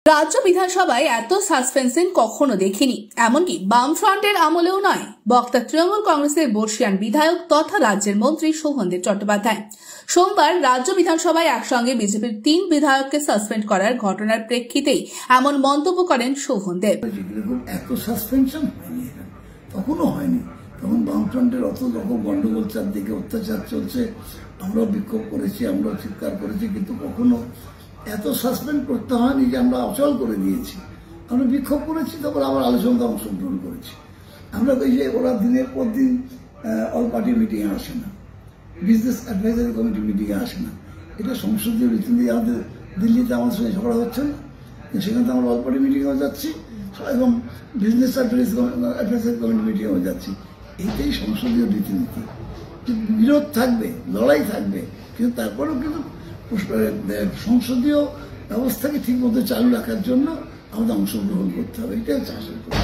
রাজ্য বিধানসভায় এত সাসপেন্সিং কখনো দেখিনি, এমনকি বামফ্রন্টের আমলেও নয়। বক্তা তৃণমূল কংগ্রেসের বর্ষিয়ান বিধায়ক তথা রাজ্যের মন্ত্রী শোভনদেব চট্টোপাধ্যায় সোমবার রাজ্য বিধানসভায় একসঙ্গে বিজেপির 3 বিধায়ককে সাসপেন্ড করার ঘটনার প্রেক্ষিতেই এমন মন্তব্য করেন শোভনদেব। এত সাসপেনশন হয়নি, তখনও হয়নি। তখন বামফ্রন্টের অত রকম গন্ডগোল, চারদিকে অত্যাচার চলছে, আমরাও বিক্ষোভ করেছি, আমরাও চিৎকার করেছি, কিন্তু কখনো এত সাসপেন্ড করতে হয়নি যে আমরা অচল করে দিয়েছি। আমরা বিক্ষোভ করেছি, তারপর আবার আলোচনাতে অংশগ্রহণ করেছি। আমরা ওই যে ওরা দিনের পর দিন অল পার্টি মিটিংয়ে আসে না, বিজনেস অ্যাডভাইজারি কমিটি মিটিংয়ে আসে না। এটা সংসদীয় রীতিনীতি, আমাদের দিল্লিতে আমাদের সঙ্গে ঝগড়া হচ্ছে না, সেখানে আমরা অল পার্টি মিটিংয়েও যাচ্ছি এবং বিজনেস অ্যাডভাইজারি কমিটি মিটিংয়েও যাচ্ছি। এইটাই সংসদীয় রীতিনীতি। বিরোধ থাকবে, লড়াই থাকবে, কিন্তু তারপরেও কিন্তু সংসদীয় ব্যবস্থাকে ঠিক মতো চালু রাখার জন্য আমাদের অংশগ্রহণ করতে হবে। এটাই হচ্ছে আসল কথা।